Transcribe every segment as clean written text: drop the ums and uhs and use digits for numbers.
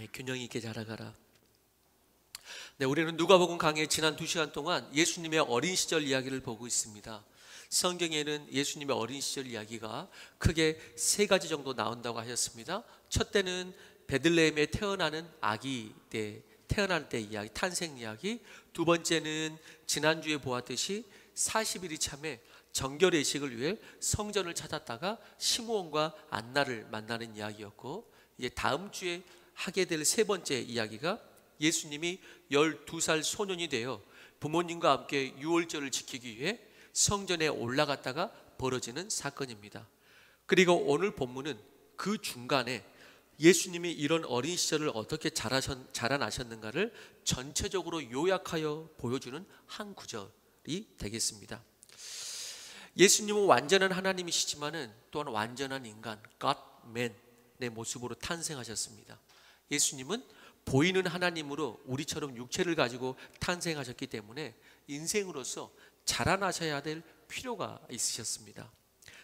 네, 균형 있게 자라가라. 네, 우리는 누가복음 강의 지난 2시간 동안 예수님의 어린 시절 이야기를 보고 있습니다. 성경에는 예수님의 어린 시절 이야기가 크게 3가지 정도 나온다고 하셨습니다. 첫 때는 베들레헴에 태어나는 아기 때, 태어날 때 이야기, 탄생 이야기. 두 번째는 지난주에 보았듯이 40일이 참에 정결 예식을 위해 성전을 찾았다가 시므온과 안나를 만나는 이야기였고, 이제 다음 주에 하게 될 3번째 이야기가 예수님이 12살 소년이 되어 부모님과 함께 유월절을 지키기 위해 성전에 올라갔다가 벌어지는 사건입니다. 그리고 오늘 본문은 그 중간에 예수님이 이런 어린 시절을 어떻게 자라나셨는가를 전체적으로 요약하여 보여주는 한 구절이 되겠습니다. 예수님은 완전한 하나님이시지만은 또한 완전한 인간, God-man의 모습으로 탄생하셨습니다. 예수님은 보이는 하나님으로 우리처럼 육체를 가지고 탄생하셨기 때문에 인생으로서 자라나셔야 될 필요가 있으셨습니다.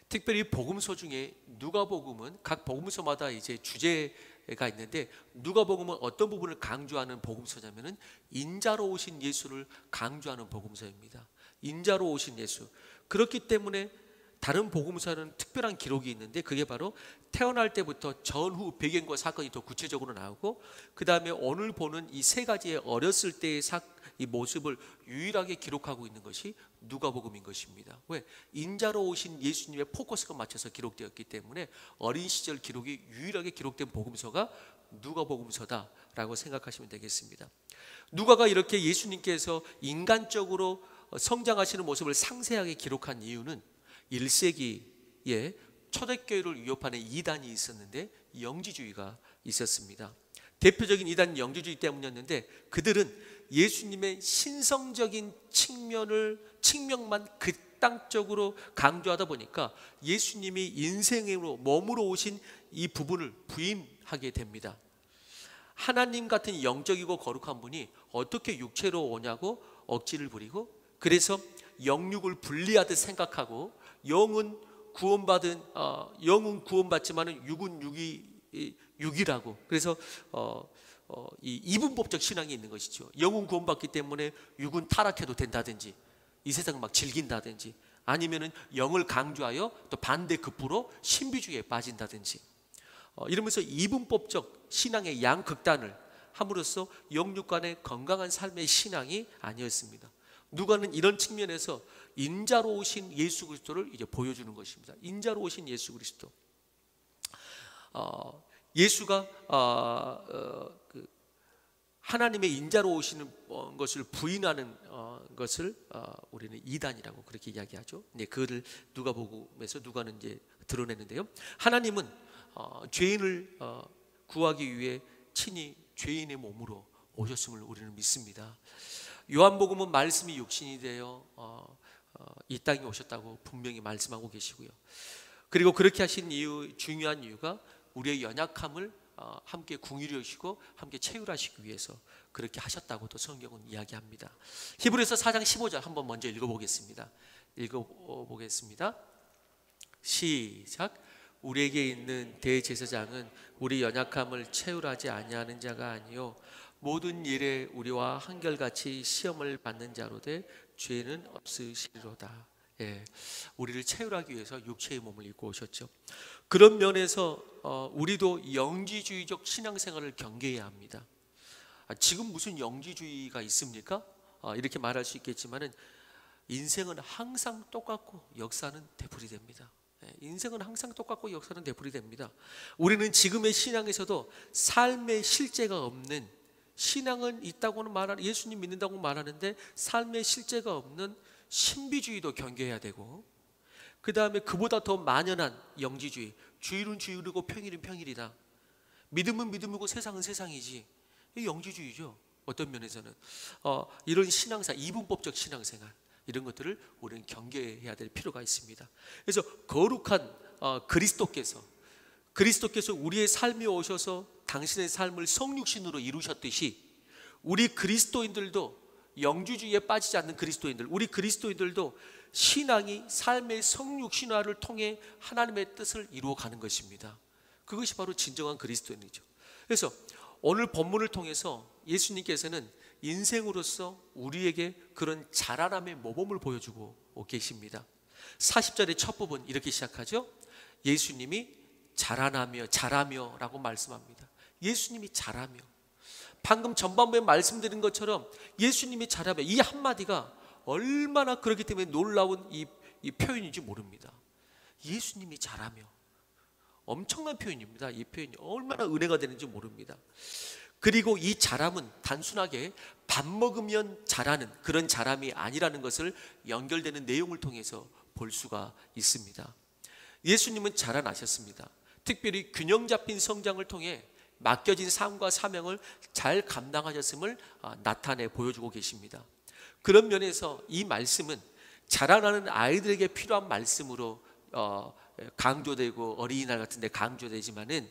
특별히 복음서 중에 누가복음은 각 복음서마다 이제 주제가 있는데, 누가복음은 어떤 부분을 강조하는 복음서냐면은 인자로 오신 예수를 강조하는 복음서입니다. 인자로 오신 예수. 그렇기 때문에 다른 복음서는 특별한 기록이 있는데, 그게 바로 태어날 때부터 전후 배경과 사건이 더 구체적으로 나오고, 그 다음에 오늘 보는 이 3가지의 어렸을 때의 이 모습을 유일하게 기록하고 있는 것이 누가복음인 것입니다. 왜? 인자로 오신 예수님의 포커스가 맞춰서 기록되었기 때문에 어린 시절 기록이 유일하게 기록된 복음서가 누가복음서다라고 생각하시면 되겠습니다. 누가가 이렇게 예수님께서 인간적으로 성장하시는 모습을 상세하게 기록한 이유는 1세기에 초대교회를 위협하는 이단이 있었는데, 영지주의가 있었습니다. 대표적인 이단 영지주의 때문이었는데, 그들은 예수님의 신성적인 측면만 극단적으로 강조하다 보니까 예수님이 인생으로 몸으로 오신 이 부분을 부인하게 됩니다. 하나님 같은 영적이고 거룩한 분이 어떻게 육체로 오냐고 억지를 부리고, 그래서 영육을 분리하듯 생각하고, 영은 구원받지만은 육은 육이라고. 그래서 이 이분법적 신앙이 있는 것이죠. 영은 구원받기 때문에 육은 타락해도 된다든지, 이 세상을 막 즐긴다든지, 아니면은 영을 강조하여 또 반대급부로 신비주의에 빠진다든지, 이러면서 이분법적 신앙의 양극단을 함으로써 영육 간의 건강한 삶의 신앙이 아니었습니다. 누가는 이런 측면에서 인자로 오신 예수 그리스도를 이제 보여주는 것입니다. 인자로 오신 예수 그리스도. 예수가 하나님의 인자로 오시는 것을 부인하는 것을 우리는 이단이라고 그렇게 이야기하죠. 네, 그거를 누가복음에서 누가는 이제 드러내는데요. 하나님은 죄인을 구하기 위해 친히 죄인의 몸으로 오셨음을 우리는 믿습니다. 요한복음은 말씀이 육신이 되어 이 땅에 오셨다고 분명히 말씀하고 계시고요. 그리고 그렇게 하신 중요한 이유가 우리의 연약함을 함께 궁휼히 여시고 함께 체휼하시기 위해서 그렇게 하셨다고도 성경은 이야기합니다. 히브리서 4장 15절 한번 먼저 읽어보겠습니다. 시작. 우리에게 있는 대제사장은 우리 연약함을 체휼하지 아니하는 자가 아니요 모든 일에 우리와 한결같이 시험을 받는 자로되 죄는 없으시리로다. 예, 우리를 체휼하기 위해서 육체의 몸을 입고 오셨죠. 그런 면에서 우리도 영지주의적 신앙생활을 경계해야 합니다. 지금 무슨 영지주의가 있습니까? 이렇게 말할 수 있겠지만은 인생은 항상 똑같고 역사는 되풀이됩니다. 인생은 항상 똑같고 역사는 되풀이됩니다. 우리는 지금의 신앙에서도 삶의 실제가 없는, 신앙은 있다고는 말하는, 예수님 믿는다고 말하는데 삶의 실제가 없는 신비주의도 경계해야 되고, 그 다음에 그보다 더 만연한 영지주의, 주일은 주일이고 평일은 평일이다, 믿음은 믿음이고 세상은 세상이지, 이 영지주의죠. 어떤 면에서는 이런 신앙생활, 이분법적 신앙생활, 이런 것들을 우리는 경계해야 될 필요가 있습니다. 그래서 거룩한 그리스도께서 우리의 삶에 오셔서 당신의 삶을 성육신으로 이루셨듯이, 우리 그리스도인들도 영주주의에 빠지지 않는 그리스도인들, 우리 그리스도인들도 신앙이 삶의 성육신화를 통해 하나님의 뜻을 이루어가는 것입니다. 그것이 바로 진정한 그리스도인이죠. 그래서 오늘 본문을 통해서 예수님께서는 인생으로서 우리에게 그런 자라남의 모범을 보여주고 계십니다. 40절의 첫 부분 이렇게 시작하죠. 예수님이 자라며 라고 말씀합니다. 예수님이 자라며. 방금 전반부에 말씀드린 것처럼 예수님이 자라며, 이 한마디가 얼마나 그렇기 때문에 놀라운 이 표현인지 모릅니다. 예수님이 자라며. 엄청난 표현입니다. 이 표현이 얼마나 은혜가 되는지 모릅니다. 그리고 이 자람은 단순하게 밥 먹으면 자라는 그런 자람이 아니라는 것을 연결되는 내용을 통해서 볼 수가 있습니다. 예수님은 자라나셨습니다. 특별히 균형 잡힌 성장을 통해 맡겨진 삶과 사명을 잘 감당하셨음을 나타내 보여주고 계십니다. 그런 면에서 이 말씀은 자라나는 아이들에게 필요한 말씀으로 강조되고 어린이날 같은 데 강조되지만은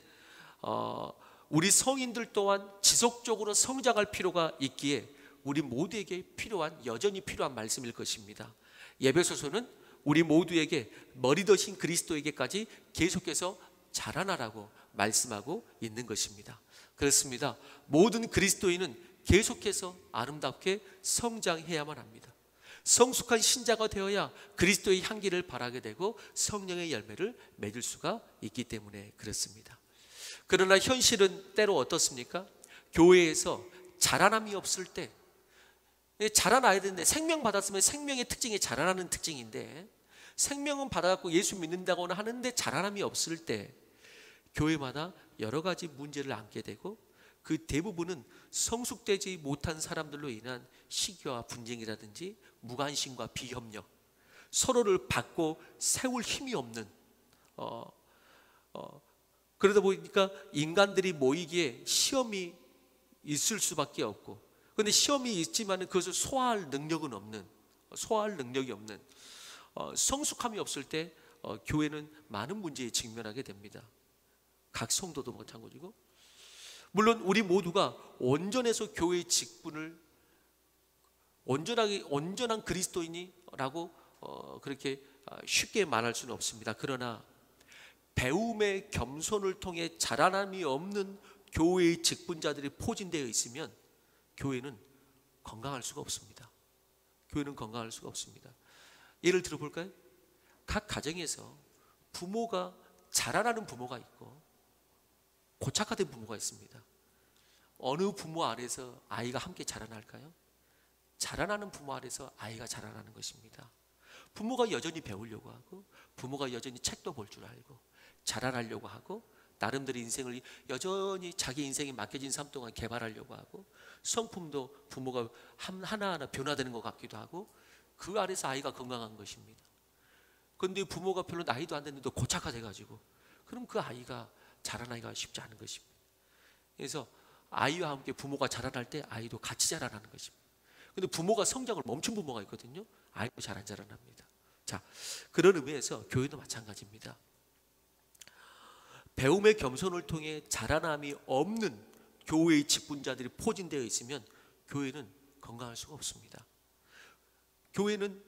우리 성인들 또한 지속적으로 성장할 필요가 있기에 우리 모두에게 여전히 필요한 말씀일 것입니다. 에베소서는 우리 모두에게 머리 되신 그리스도에게까지 계속해서 자라나라고 말씀하고 있는 것입니다. 그렇습니다. 모든 그리스도인은 계속해서 아름답게 성장해야만 합니다. 성숙한 신자가 되어야 그리스도의 향기를 발하게 되고 성령의 열매를 맺을 수가 있기 때문에 그렇습니다. 그러나 현실은 때로 어떻습니까? 교회에서 자라남이 없을 때, 자라나야 되는데, 생명 받았으면 생명의 특징이 자라나는 특징인데, 생명은 받아갖고 예수 믿는다고는 하는데 자라남이 없을 때 교회마다 여러 가지 문제를 안게 되고, 그 대부분은 성숙되지 못한 사람들로 인한 시기와 분쟁이라든지 무관심과 비협력, 서로를 받고 세울 힘이 없는 그러다 보니까 인간들이 모이기에 시험이 있을 수밖에 없고, 그런데 시험이 있지만 그것을 소화할 능력이 없는 성숙함이 없을 때 교회는 많은 문제에 직면하게 됩니다. 각 성도도 마찬가지고, 물론 우리 모두가 온전해서 교회의 직분을 온전한 그리스도인이라고 그렇게 쉽게 말할 수는 없습니다. 그러나 배움의 겸손을 통해 자라남이 없는 교회의 직분자들이 포진되어 있으면 교회는 건강할 수가 없습니다. 교회는 건강할 수가 없습니다. 예를 들어볼까요? 각 가정에서 부모가 자라나는 부모가 있고 고착화된 부모가 있습니다. 어느 부모 아래서 아이가 함께 자라날까요? 자라나는 부모 아래서 아이가 자라나는 것입니다. 부모가 여전히 배우려고 하고, 부모가 여전히 책도 볼 줄 알고 자라나려고 하고, 나름대로 인생을 여전히 자기 인생에 맡겨진 삶 동안 개발하려고 하고, 성품도 부모가 하나하나 변화되는 것 같기도 하고, 그 아래서 아이가 건강한 것입니다. 그런데 부모가 별로 나이도 안 됐는데 고착화돼가지고, 그럼 그 아이가 자라나기가 쉽지 않은 것입니다. 그래서 아이와 함께 부모가 자라날 때 아이도 같이 자라나는 것입니다. 그런데 부모가 성장을 멈춘 부모가 있거든요. 아이도 잘 안 자라납니다. 자, 그런 의미에서 교회도 마찬가지입니다. 배움의 겸손을 통해 자라남이 없는 교회의 직분자들이 포진되어 있으면 교회는 건강할 수가 없습니다. 교회는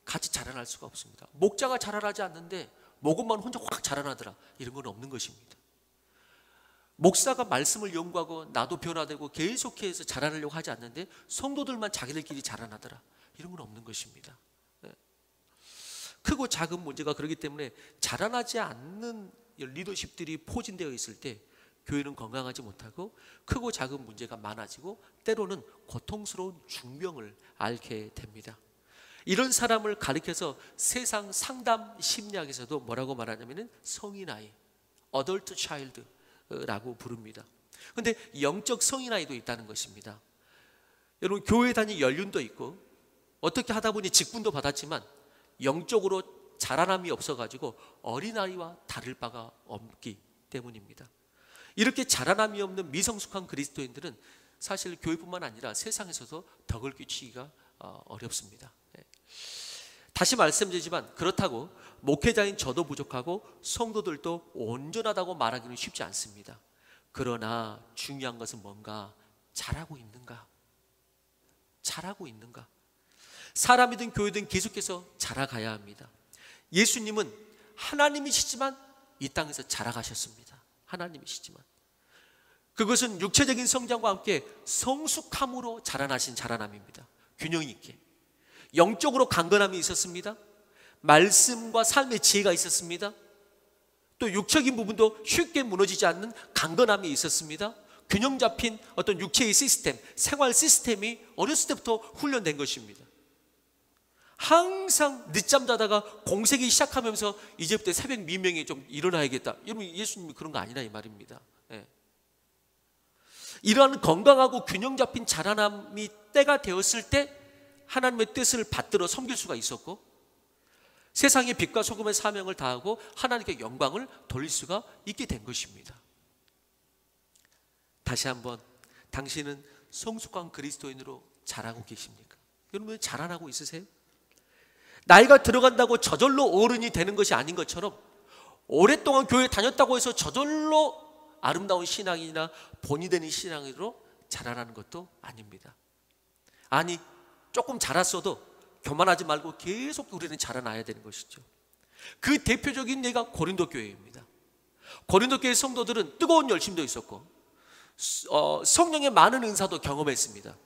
같이 자라날 수가 없습니다. 목자가 자라나지 않는데 목원만 혼자 확 자라나더라, 이런 건 없는 것입니다. 목사가 말씀을 연구하고 나도 변화되고 계속해서 자라나려고 하지 않는데 성도들만 자기들끼리 자라나더라, 이런 건 없는 것입니다. 크고 작은 문제가 그렇기 때문에 자라나지 않는 리더십들이 포진되어 있을 때 교회는 건강하지 못하고 크고 작은 문제가 많아지고 때로는 고통스러운 중병을 앓게 됩니다. 이런 사람을 가리켜서 세상 상담 심리학에서도 뭐라고 말하냐면은 성인아이, adult child라고 부릅니다. 그런데 영적 성인아이도 있다는 것입니다. 여러분, 교회 다닐 연륜도 있고 어떻게 하다 보니 직분도 받았지만 영적으로 자라남이 없어가지고 어린아이와 다를 바가 없기 때문입니다. 이렇게 자라남이 없는 미성숙한 그리스도인들은 사실 교회뿐만 아니라 세상에서도 덕을 끼치기가 어렵습니다. 다시 말씀드리지만 그렇다고 목회자인 저도 부족하고 성도들도 온전하다고 말하기는 쉽지 않습니다. 그러나 중요한 것은 뭔가 잘하고 있는가? 잘하고 있는가? 사람이든 교회든 계속해서 자라가야 합니다. 예수님은 하나님이시지만 이 땅에서 자라가셨습니다. 하나님이시지만 그것은 육체적인 성장과 함께 성숙함으로 자라나신 자라남입니다. 균형 있게 영적으로 강건함이 있었습니다. 말씀과 삶의 지혜가 있었습니다. 또 육적인 부분도 쉽게 무너지지 않는 강건함이 있었습니다. 균형 잡힌 어떤 육체의 시스템, 생활 시스템이 어렸을 때부터 훈련된 것입니다. 항상 늦잠 자다가 공세기 시작하면서 이제부터 새벽 미명에 좀 일어나야겠다. 여러분, 예수님이 그런 거 아니라 이 말입니다. 예. 이러한 건강하고 균형 잡힌 자라남이 때가 되었을 때 하나님의 뜻을 받들어 섬길 수가 있었고, 세상의 빛과 소금의 사명을 다하고 하나님께 영광을 돌릴 수가 있게 된 것입니다. 다시 한번, 당신은 성숙한 그리스도인으로 자라고 계십니까? 여러분, 자라나고 있으세요? 나이가 들어간다고 저절로 어른이 되는 것이 아닌 것처럼, 오랫동안 교회 다녔다고 해서 저절로 아름다운 신앙이나 본이 되는 신앙으로 자라나는 것도 아닙니다. 아니, 조금 자랐어도 교만하지 말고 계속 우리는 자라나야 되는 것이죠. 그 대표적인 예가 고린도 교회입니다. 고린도 교회 성도들은 뜨거운 열심도 있었고 성령의 많은 은사도 경험했습니다.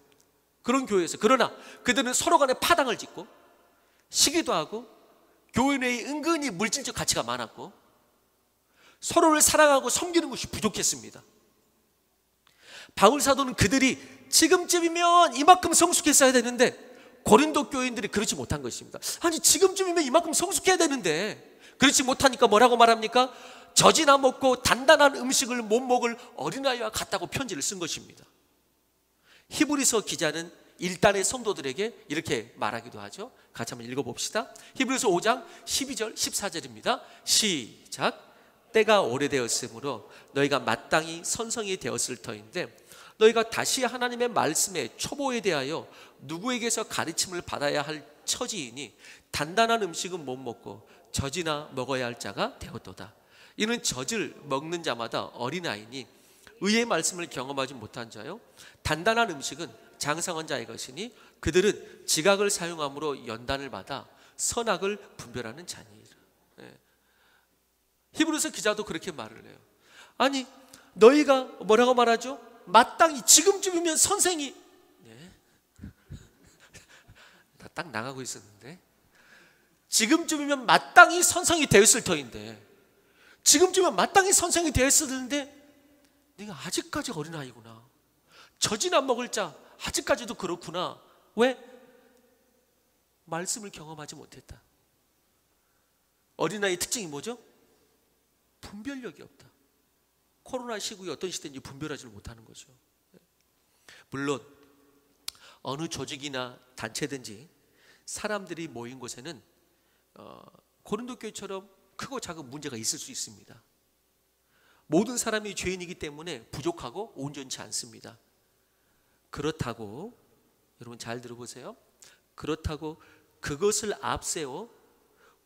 그런 교회에서. 그러나 그들은 서로 간에 파당을 짓고 시기도 하고 교회 내에 은근히 물질적 가치가 많았고 서로를 사랑하고 섬기는 것이 부족했습니다. 바울 사도는 그들이 지금쯤이면 이만큼 성숙했어야 되는데 고린도 교인들이 그렇지 못한 것입니다. 아니, 지금쯤이면 이만큼 성숙해야 되는데 그렇지 못하니까 뭐라고 말합니까? 젖이나 먹고 단단한 음식을 못 먹을 어린아이와 같다고 편지를 쓴 것입니다. 히브리서 기자는 일단의 성도들에게 이렇게 말하기도 하죠. 같이 한번 읽어봅시다. 히브리서 5장 12절 14절입니다. 시작. 때가 오래되었으므로 너희가 마땅히 선성이 되었을 터인데 너희가 다시 하나님의 말씀의 초보에 대하여 누구에게서 가르침을 받아야 할 처지이니 단단한 음식은 못 먹고 젖이나 먹어야 할 자가 되었도다. 이는 젖을 먹는 자마다 어린아이니 의의 말씀을 경험하지 못한 자요, 단단한 음식은 장성한 자의 것이니 그들은 지각을 사용함으로 연단을 받아 선악을 분별하는 자니라. 히브리서 기자도 그렇게 말을 해요. 아니, 너희가 뭐라고 말하죠? 마땅히 지금쯤이면 선생이, 나 딱 나가고 있었는데, 지금쯤이면 마땅히 선생이 되었을 터인데, 지금쯤이면 마땅히 선생이 되었을 텐데 네가 아직까지 어린아이구나. 젖이나 먹을 자 아직까지도 그렇구나. 왜? 말씀을 경험하지 못했다. 어린아이의 특징이 뭐죠? 분별력이 없다. 코로나 시국이 어떤 시대인지 분별하지 못하는 거죠. 물론 어느 조직이나 단체든지 사람들이 모인 곳에는 고린도 교회처럼 크고 작은 문제가 있을 수 있습니다. 모든 사람이 죄인이기 때문에 부족하고 온전치 않습니다. 그렇다고, 여러분 잘 들어보세요. 그렇다고 그것을 앞세워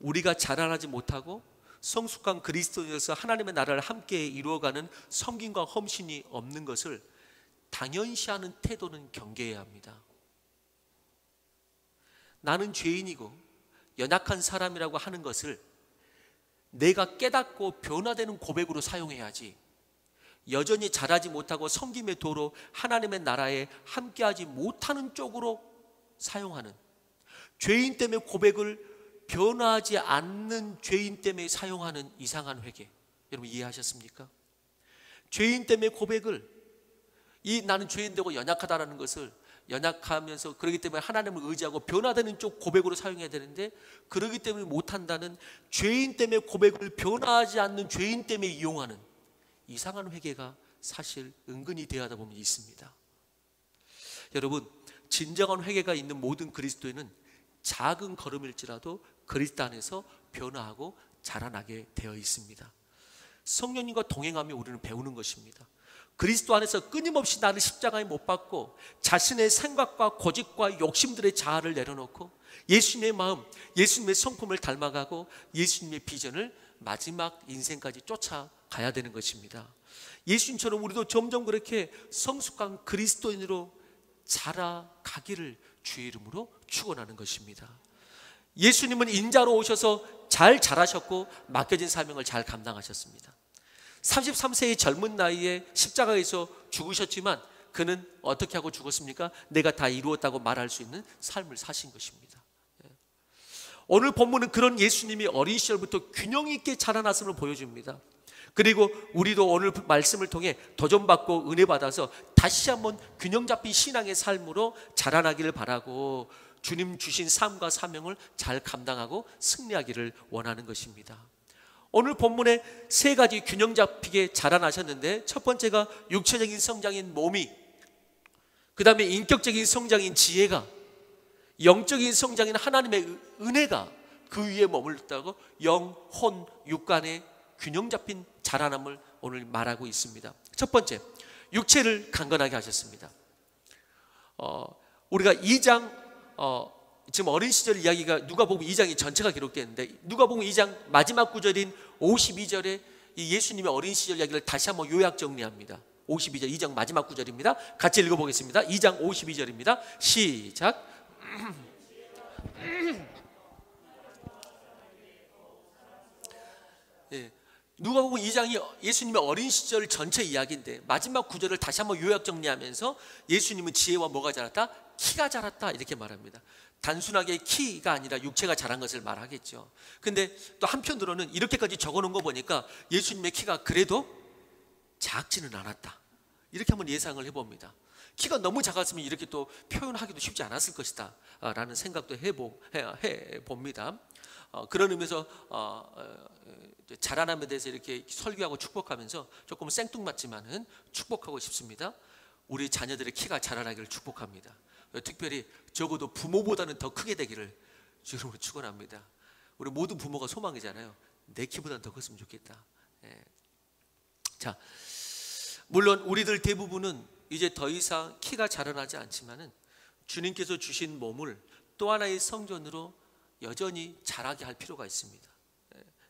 우리가 자라나지 못하고 성숙한 그리스도인으로서 하나님의 나라를 함께 이루어가는 섬김과 헌신이 없는 것을 당연시하는 태도는 경계해야 합니다. 나는 죄인이고 연약한 사람이라고 하는 것을 내가 깨닫고 변화되는 고백으로 사용해야지, 여전히 자라지 못하고 섬김의 도로 하나님의 나라에 함께하지 못하는 쪽으로 사용하는, 죄인 때문에 고백을 변화하지 않는 죄인 때문에 사용하는 이상한 회개, 여러분 이해하셨습니까? 죄인 때문에 고백을, 나는 죄인 되고 연약하다라는 것을 연약하면서 그러기 때문에 하나님을 의지하고 변화되는 쪽 고백으로 사용해야 되는데, 그러기 때문에 못한다는 죄인 때문에 고백을 변화하지 않는 죄인 때문에 이용하는 이상한 회개가 사실 은근히 대하다 보면 있습니다. 여러분, 진정한 회개가 있는 모든 그리스도인은 작은 걸음일지라도 그리스도 안에서 변화하고 자라나게 되어 있습니다. 성령님과 동행하며 우리는 배우는 것입니다. 그리스도 안에서 끊임없이 나를 십자가에 못 박고 자신의 생각과 고집과 욕심들의 자아를 내려놓고 예수님의 마음, 예수님의 성품을 닮아가고 예수님의 비전을 마지막 인생까지 쫓아가야 되는 것입니다. 예수님처럼 우리도 점점 그렇게 성숙한 그리스도인으로 자라가기를 주의 이름으로 축원하는 것입니다. 예수님은 인자로 오셔서 잘 자라셨고 맡겨진 사명을 잘 감당하셨습니다. 33세의 젊은 나이에 십자가에서 죽으셨지만 그는 어떻게 하고 죽었습니까? 내가 다 이루었다고 말할 수 있는 삶을 사신 것입니다. 오늘 본문은 그런 예수님이 어린 시절부터 균형 있게 자라났음을 보여줍니다. 그리고 우리도 오늘 말씀을 통해 도전받고 은혜 받아서 다시 한번 균형 잡힌 신앙의 삶으로 자라나기를 바라고 주님 주신 삶과 사명을 잘 감당하고 승리하기를 원하는 것입니다. 오늘 본문에 세 가지 균형 잡히게 자라나셨는데, 첫 번째가 육체적인 성장인 몸이, 그 다음에 인격적인 성장인 지혜가, 영적인 성장인 하나님의 은혜가 그 위에 머물렀다고 영, 혼, 육간의 균형 잡힌 자라남을 오늘 말하고 있습니다. 첫 번째, 육체를 강건하게 하셨습니다. 우리가 2장 지금 어린 시절 이야기가 누가복음 2장이 전체가 기록되는데, 누가복음 2장 마지막 구절인 52절에 이 예수님의 어린 시절 이야기를 다시 한번 요약 정리합니다. 52절 2장 마지막 구절입니다. 같이 읽어보겠습니다. 2장 52절입니다. 시작. 예, 누가복음 2장이 예수님의 어린 시절 전체 이야기인데 마지막 구절을 다시 한번 요약 정리하면서 예수님은 지혜와 뭐가 자랐다? 키가 자랐다, 이렇게 말합니다. 단순하게 키가 아니라 육체가 자란 것을 말하겠죠. 근데 또 한편으로는 이렇게까지 적어놓은 거 보니까 예수님의 키가 그래도 작지는 않았다, 이렇게 한번 예상을 해봅니다. 키가 너무 작았으면 이렇게 또 표현하기도 쉽지 않았을 것이다 라는 생각도 해봅니다. 그런 의미에서 자라남에 대해서 이렇게 설교하고 축복하면서 조금 생뚱맞지만은 축복하고 싶습니다. 우리 자녀들의 키가 자라나기를 축복합니다. 특별히 적어도 부모보다는 더 크게 되기를 주님으로 축원합니다. 우리 모든 부모가 소망이잖아요. 내 키보다는 더 컸으면 좋겠다. 자, 물론 우리들 대부분은 이제 더 이상 키가 자라나지 않지만은 주님께서 주신 몸을 또 하나의 성전으로 여전히 자라게 할 필요가 있습니다.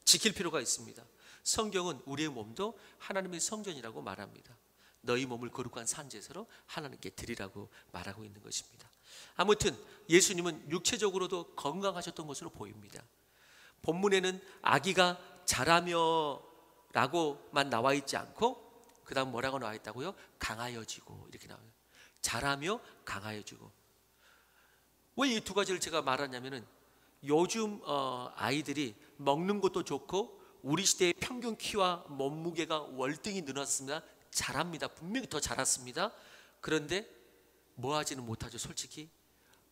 지킬 필요가 있습니다. 성경은 우리의 몸도 하나님의 성전이라고 말합니다. 너희 몸을 거룩한 산제사로 하나님께 드리라고 말하고 있는 것입니다. 아무튼 예수님은 육체적으로도 건강하셨던 것으로 보입니다. 본문에는 아기가 자라며 라고만 나와 있지 않고 그 다음 뭐라고 나와 있다고요? 강하여지고, 이렇게 나와요. 자라며 강하여지고. 왜 이 두 가지를 제가 말하냐면은 요즘 아이들이 먹는 것도 좋고 우리 시대의 평균 키와 몸무게가 월등히 늘었습니다. 잘합니다. 분명히 더 자랐습니다. 그런데 뭐 하지는 못하죠. 솔직히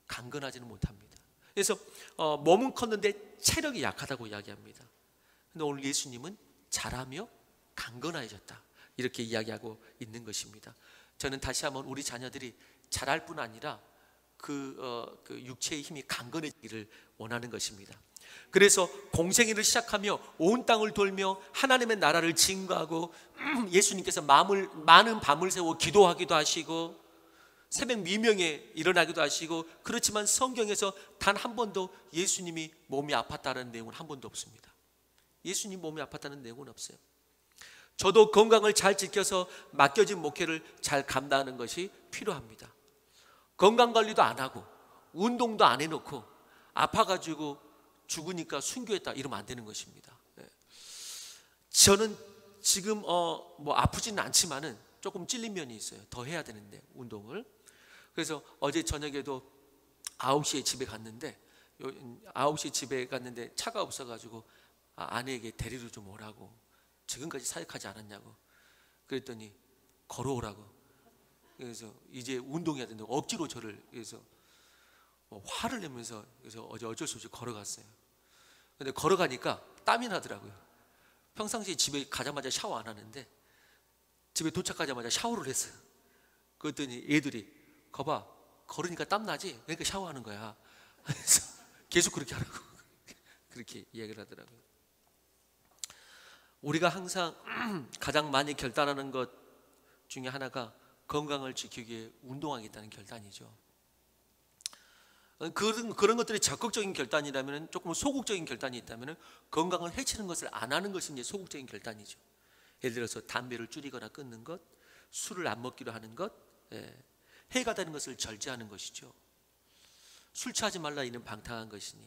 강건하지는 못합니다. 그래서 몸은 컸는데 체력이 약하다고 이야기합니다. 근데 오늘 예수님은 자라며 강건해졌다, 이렇게 이야기하고 있는 것입니다. 저는 다시 한번 우리 자녀들이 자랄 뿐 아니라 그 육체의 힘이 강건해지기를 원하는 것입니다. 그래서 공생애를 시작하며 온 땅을 돌며 하나님의 나라를 증거하고 예수님께서 많은 밤을 새워 기도하기도 하시고 새벽 미명에 일어나기도 하시고, 그렇지만 성경에서 단 한 번도 예수님이 몸이 아팠다는 내용은 한 번도 없습니다. 예수님 몸이 아팠다는 내용은 없어요. 저도 건강을 잘 지켜서 맡겨진 목회를 잘 감당하는 것이 필요합니다. 건강관리도 안 하고 운동도 안 해놓고 아파가지고 죽으니까 순교했다, 이러면 안 되는 것입니다. 저는 지금 뭐 아프지는 않지만은 조금 찔린 면이 있어요. 더 해야 되는데 운동을. 그래서 어제 저녁에도 9시에 집에 갔는데 9시에 집에 갔는데 차가 없어가지고 아내에게 데리러 좀 오라고, 지금까지 사역하지 않았냐고 그랬더니 걸어오라고. 그래서 이제 운동해야 된다고 억지로 저를, 그래서 화를 내면서, 그래서 어제 어쩔 수 없이 걸어갔어요. 근데 걸어가니까 땀이 나더라고요. 평상시에 집에 가자마자 샤워 안 하는데 집에 도착하자마자 샤워를 했어요. 그랬더니 애들이 거봐, 걸으니까 땀 나지? 그러니까 샤워하는 거야. 그래서 계속 그렇게 하라고 그렇게 이야기를 하더라고요. 우리가 항상 가장 많이 결단하는 것 중에 하나가 건강을 지키기 위해 운동하겠다는 결단이죠. 그런 것들이 적극적인 결단이라면, 조금 소극적인 결단이 있다면 건강을 해치는 것을 안 하는 것이 이제 소극적인 결단이죠. 예를 들어서 담배를 줄이거나 끊는 것, 술을 안 먹기로 하는 것, 해가 되는 것을 절제하는 것이죠. 술 취하지 말라 이는 방탕한 것이니,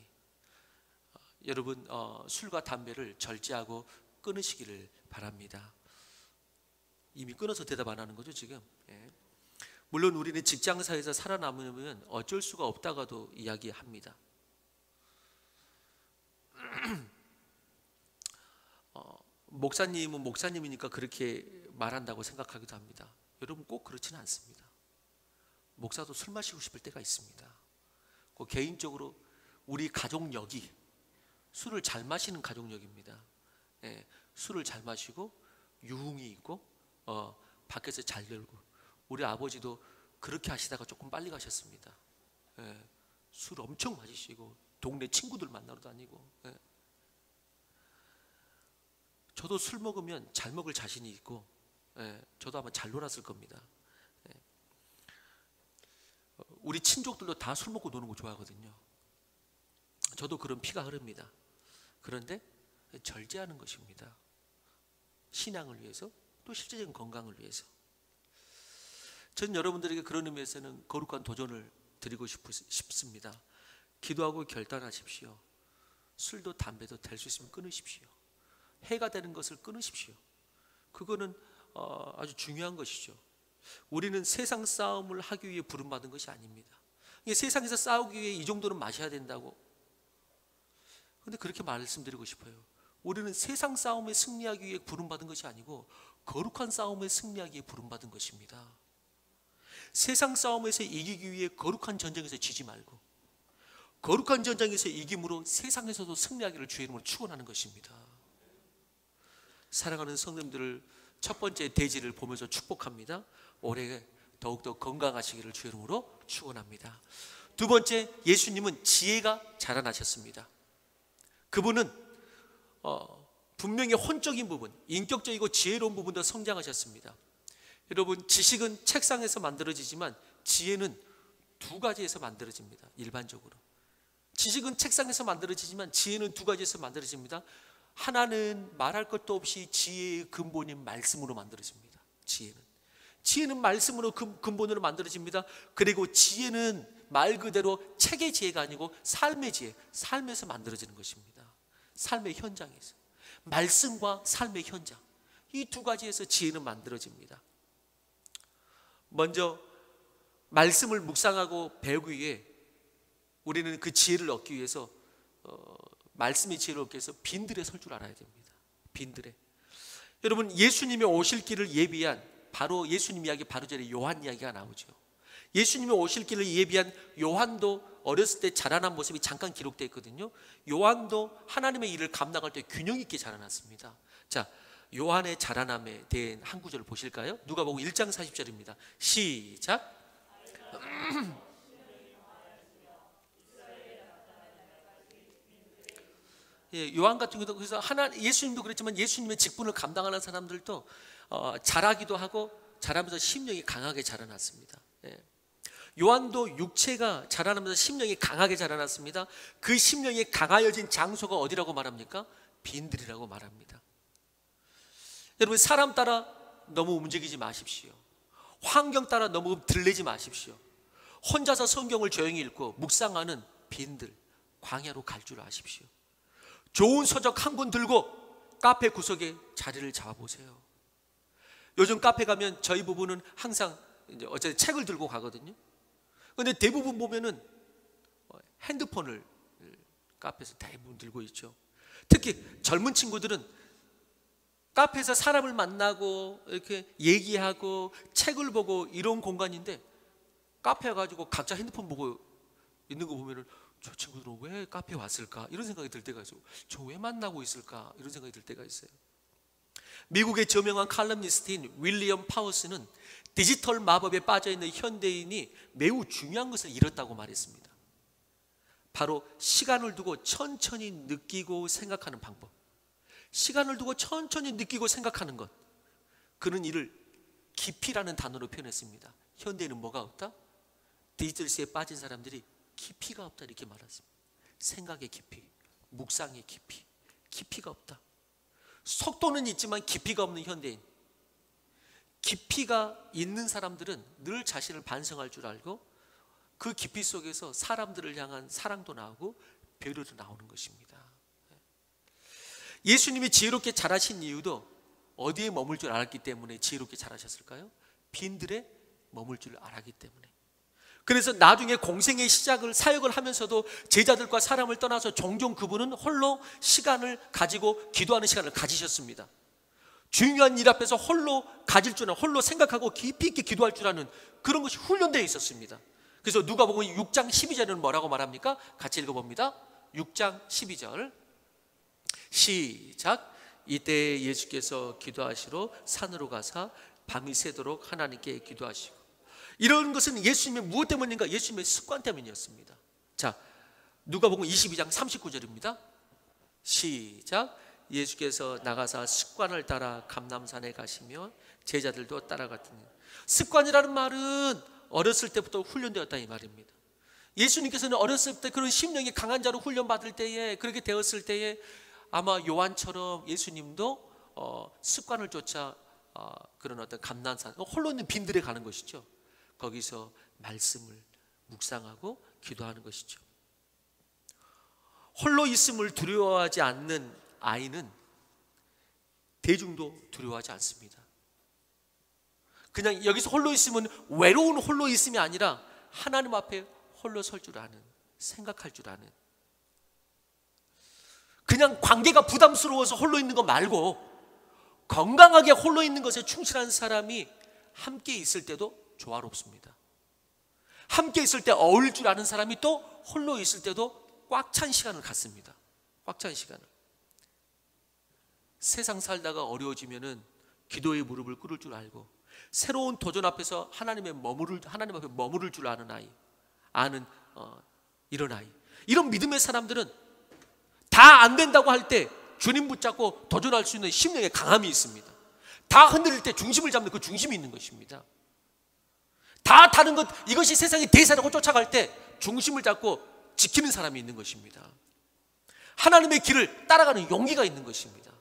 여러분 술과 담배를 절제하고 끊으시기를 바랍니다. 이미 끊어서 대답 안 하는 거죠 지금. 예. 물론 우리는 직장사에서 살아남으면 어쩔 수가 없다가도 이야기합니다. 목사님은 목사님이니까 그렇게 말한다고 생각하기도 합니다. 여러분 꼭 그렇지는 않습니다. 목사도 술 마시고 싶을 때가 있습니다. 개인적으로 우리 가족력이 술을 잘 마시는 가족력입니다. 예, 술을 잘 마시고 유흥이 있고 밖에서 잘 놀고, 우리 아버지도 그렇게 하시다가 조금 빨리 가셨습니다. 예, 술 엄청 마시고 동네 친구들 만나러 다니고. 예. 저도 술 먹으면 잘 먹을 자신이 있고, 예, 저도 아마 잘 놀았을 겁니다. 예. 우리 친족들도 다 술 먹고 노는 거 좋아하거든요. 저도 그런 피가 흐릅니다. 그런데 절제하는 것입니다. 신앙을 위해서, 또 실제적인 건강을 위해서. 전 여러분들에게 그런 의미에서는 거룩한 도전을 드리고 싶습니다. 기도하고 결단하십시오. 술도 담배도 될 수 있으면 끊으십시오. 해가 되는 것을 끊으십시오. 그거는 아주 중요한 것이죠. 우리는 세상 싸움을 하기 위해 부름받은 것이 아닙니다. 세상에서 싸우기 위해 이 정도는 마셔야 된다고. 그런데 그렇게 말씀드리고 싶어요. 우리는 세상 싸움에 승리하기 위해 부름받은 것이 아니고 거룩한 싸움에 승리하기 위해 부름받은 것입니다. 세상 싸움에서 이기기 위해 거룩한 전쟁에서 지지 말고 거룩한 전쟁에서 이김으로 세상에서도 승리하기를 주의 이름으로 축원하는 것입니다. 사랑하는 성도님들을 첫 번째 대지를 보면서 축복합니다. 올해 더욱더 건강하시기를 주의 이름으로 축원합니다. 두 번째, 예수님은 지혜가 자라나셨습니다. 그분은 분명히 혼적인 부분, 인격적이고 지혜로운 부분도 성장하셨습니다. 여러분, 지식은 책상에서 만들어지지만 지혜는 두 가지에서 만들어집니다. 일반적으로 지식은 책상에서 만들어지지만 지혜는 두 가지에서 만들어집니다. 하나는 말할 것도 없이 지혜의 근본인 말씀으로 만들어집니다. 지혜는 말씀으로 근본으로 만들어집니다. 그리고 지혜는 말 그대로 책의 지혜가 아니고 삶의 지혜, 삶에서 만들어지는 것입니다. 삶의 현장에서, 말씀과 삶의 현장, 이 두 가지에서 지혜는 만들어집니다. 먼저 말씀을 묵상하고 배우기 위해 우리는 그 지혜를 얻기 위해서 말씀의 지혜를 얻기 위해서 빈들에 설 줄 알아야 됩니다. 빈들에. 여러분, 예수님이 오실 길을 예비한, 바로 예수님 이야기 바로 전에 요한 이야기가 나오죠. 예수님이 오실 길을 예비한 요한도 어렸을 때 자라난 모습이 잠깐 기록되어 있거든요. 요한도 하나님의 일을 감당할 때 균형 있게 자라났습니다. 자, 요한의 자라남에 대한 한 구절을 보실까요? 누가복음 1장 40절입니다. 시작. 예, 요한 같은 경우도 그래서 예수님도 그랬지만 예수님의 직분을 감당하는 사람들도 자라기도 하고 자라면서 심령이 강하게 자라났습니다. 예. 요한도 육체가 자라나면서 심령이 강하게 자라났습니다. 그 심령이 강하여진 장소가 어디라고 말합니까? 빈들이라고 말합니다. 여러분, 사람 따라 너무 움직이지 마십시오. 환경 따라 너무 들리지 마십시오. 혼자서 성경을 조용히 읽고 묵상하는 빈들, 광야로 갈 줄 아십시오. 좋은 서적 한 권 들고 카페 구석에 자리를 잡아보세요. 요즘 카페 가면 저희 부부는 항상 어쨌든 책을 들고 가거든요. 그런데 대부분 보면은 핸드폰을 카페에서 대부분 들고 있죠. 특히 젊은 친구들은 카페에서 사람을 만나고 이렇게 얘기하고 책을 보고 이런 공간인데, 카페 가지고 각자 핸드폰 보고 있는 거 보면은 저 친구들은 왜 카페에 왔을까? 이런 생각이 들 때가 있어요. 저 왜 만나고 있을까? 이런 생각이 들 때가 있어요. 미국의 저명한 칼럼니스트인 윌리엄 파워스는 디지털 마법에 빠져있는 현대인이 매우 중요한 것을 잃었다고 말했습니다. 바로 시간을 두고 천천히 느끼고 생각하는 방법, 시간을 두고 천천히 느끼고 생각하는 것, 그는 이를 깊이라는 단어로 표현했습니다. 현대인은 뭐가 없다? 디지털시에 빠진 사람들이 깊이가 없다, 이렇게 말했습니다. 생각의 깊이, 묵상의 깊이, 깊이가 없다. 속도는 있지만 깊이가 없는 현대인. 깊이가 있는 사람들은 늘 자신을 반성할 줄 알고 그 깊이 속에서 사람들을 향한 사랑도 나오고 배려도 나오는 것입니다. 예수님이 지혜롭게 자라신 이유도 어디에 머물 줄 알았기 때문에 지혜롭게 잘하셨을까요? 빈들에 머물 줄 알았기 때문에. 그래서 나중에 공생의 시작을 사역을 하면서도 제자들과 사람을 떠나서 종종 그분은 홀로 시간을 가지고 기도하는 시간을 가지셨습니다. 중요한 일 앞에서 홀로 가질 줄 아는, 홀로 생각하고 깊이 있게 기도할 줄 아는 그런 것이 훈련되어 있었습니다. 그래서 누가복음 6장 12절은 뭐라고 말합니까? 같이 읽어봅니다. 6장 12절 시작. 이때 예수께서 기도하시러 산으로 가사 밤이 새도록 하나님께 기도하시고. 이런 것은 예수님의 무엇 때문인가? 예수님의 습관 때문이었습니다. 자, 누가복음 22장 39절입니다. 시작. 예수께서 나가사 습관을 따라 감람산에 가시며 제자들도 따라갔더니. 습관이라는 말은 어렸을 때부터 훈련되었다 이 말입니다. 예수님께서는 어렸을 때 그런 심령이 강한 자로 훈련받을 때에, 그렇게 되었을 때에 아마 요한처럼 예수님도 습관을 쫓아 그런 어떤 감람산, 홀로 있는 빈들에 가는 것이죠. 거기서 말씀을 묵상하고 기도하는 것이죠. 홀로 있음을 두려워하지 않는 아이는 대중도 두려워하지 않습니다. 그냥 여기서 홀로 있으면 외로운 홀로 있음이 아니라 하나님 앞에 홀로 설 줄 아는, 생각할 줄 아는, 그냥 관계가 부담스러워서 홀로 있는 거 말고 건강하게 홀로 있는 것에 충실한 사람이 함께 있을 때도 조화롭습니다. 함께 있을 때 어울릴 줄 아는 사람이 또 홀로 있을 때도 꽉 찬 시간을 갖습니다. 꽉 찬 시간을. 세상 살다가 어려워지면은 기도의 무릎을 꿇을 줄 알고 새로운 도전 앞에서 하나님 앞에 머무를 줄 아는 아이, 이런 아이, 이런 믿음의 사람들은 다 안 된다고 할 때 주님 붙잡고 도전할 수 있는 심령의 강함이 있습니다. 다 흔들릴 때 중심을 잡는 그 중심이 있는 것입니다. 다 다른 것, 이것이 세상의 대세라고 쫓아갈 때 중심을 잡고 지키는 사람이 있는 것입니다. 하나님의 길을 따라가는 용기가 있는 것입니다.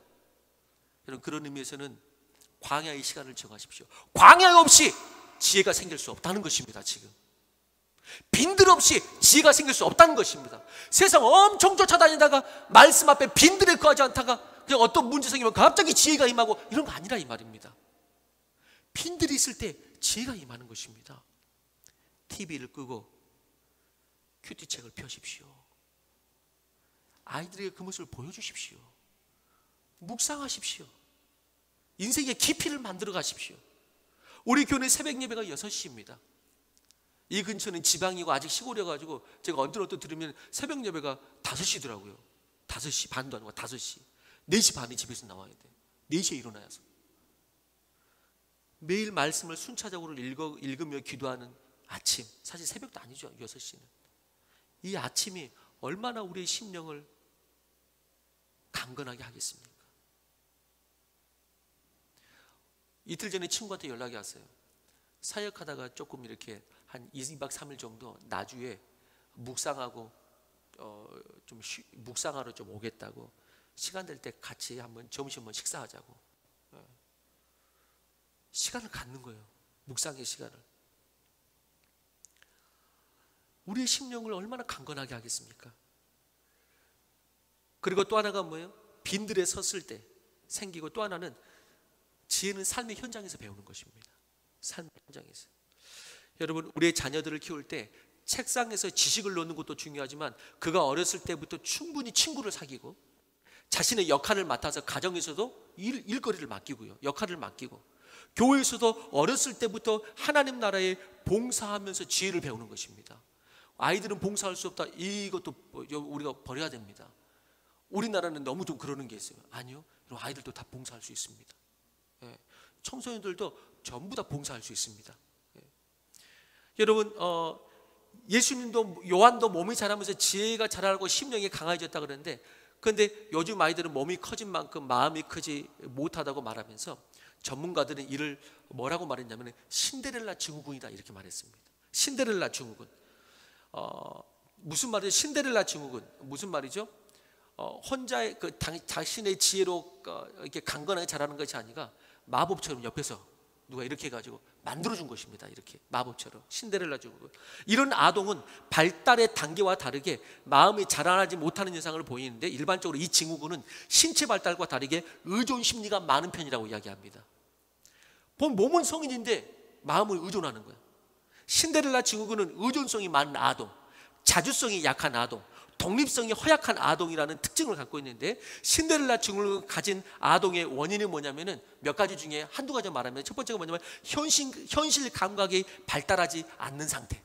여러분, 그런 의미에서는 광야의 시간을 정하십시오. 광야 없이 지혜가 생길 수 없다는 것입니다. 지금 빈들 없이 지혜가 생길 수 없다는 것입니다. 세상 엄청 쫓아다니다가 말씀 앞에 빈들에 거하지 않다가 그냥 어떤 문제 생기면 갑자기 지혜가 임하고 이런 거 아니라 이 말입니다. 빈들이 있을 때 지혜가 임하는 것입니다. TV를 끄고 큐티책을 펴십시오. 아이들에게 그 모습을 보여주십시오. 묵상하십시오. 인생의 깊이를 만들어 가십시오. 우리 교회 새벽 예배가 6시입니다. 이 근처는 지방이고 아직 시골이어가지고 제가 언뜻 들으면 새벽 예배가 5시더라고요. 5시 반도 아니고 5시. 4시 반에 집에서 나와야 돼. 4시에 일어나야서. 매일 말씀을 순차적으로 읽으며 기도하는 아침. 사실 새벽도 아니죠. 6시는. 이 아침이 얼마나 우리의 심령을 강건하게 하겠습니까? 이틀 전에 친구한테 연락이 왔어요. 사역하다가 조금 이렇게 한 2박 3일 정도 나주에 묵상하고 묵상하러 좀 오겠다고, 시간 될 때 같이 한번 점심 한번 식사하자고. 시간을 갖는 거예요. 묵상의 시간을. 우리의 심령을 얼마나 강건하게 하겠습니까? 그리고 또 하나가 뭐예요? 빈들에 섰을 때 생기고, 또 하나는 지혜는 삶의 현장에서 배우는 것입니다. 삶의 현장에서. 여러분, 우리의 자녀들을 키울 때 책상에서 지식을 놓는 것도 중요하지만 그가 어렸을 때부터 충분히 친구를 사귀고 자신의 역할을 맡아서 가정에서도 일거리를 맡기고요. 역할을 맡기고, 교회에서도 어렸을 때부터 하나님 나라에 봉사하면서 지혜를 배우는 것입니다. 아이들은 봉사할 수 없다, 이것도 우리가 버려야 됩니다. 우리나라는 너무 좀 그러는 게 있어요. 아니요, 아이들도 다 봉사할 수 있습니다. 청소년들도 전부 다 봉사할 수 있습니다. 여러분, 예수님도 요한도 몸이 자라면서 지혜가 자라고 심령이 강해졌다 그러는데, 그런데 요즘 아이들은 몸이 커진 만큼 마음이 크지 못하다고 말하면서 전문가들은 이를 뭐라고 말했냐면 신데렐라 증후군이다 이렇게 말했습니다. 신데렐라 증후군. 무슨 말이죠? 신데렐라 증후군 무슨 말이죠? 혼자의 자신의 지혜로 이렇게 강건하게 자라는 것이 아니라 마법처럼 옆에서 누가 이렇게 해가지고 만들어준 것입니다. 이렇게 마법처럼 신데렐라 증후군. 이런 아동은 발달의 단계와 다르게 마음이 자라나지 못하는 현상을 보이는데, 일반적으로 이 증후군은 신체 발달과 다르게 의존 심리가 많은 편이라고 이야기합니다. 몸은 성인인데 마음을 의존하는 거예요. 신데렐라 증후군은 의존성이 많은 아동, 자주성이 약한 아동, 독립성이 허약한 아동이라는 특징을 갖고 있는데, 신데렐라 증후군을 가진 아동의 원인이 뭐냐면은 몇 가지 중에 한두 가지 말하면, 첫 번째가 뭐냐면 현실 감각이 발달하지 않는 상태.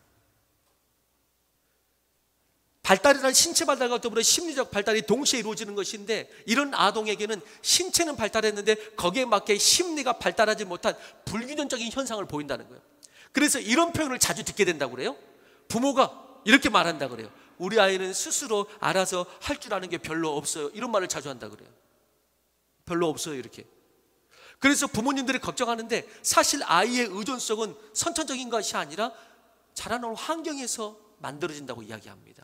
발달이란 신체 발달과 더불어 심리적 발달이 동시에 이루어지는 것인데, 이런 아동에게는 신체는 발달했는데 거기에 맞게 심리가 발달하지 못한 불균형적인 현상을 보인다는 거예요. 그래서 이런 표현을 자주 듣게 된다고 그래요. 부모가 이렇게 말한다고 그래요. 우리 아이는 스스로 알아서 할 줄 아는 게 별로 없어요. 이런 말을 자주 한다고 그래요. 별로 없어요, 이렇게. 그래서 부모님들이 걱정하는데, 사실 아이의 의존성은 선천적인 것이 아니라 자라나는 환경에서 만들어진다고 이야기합니다.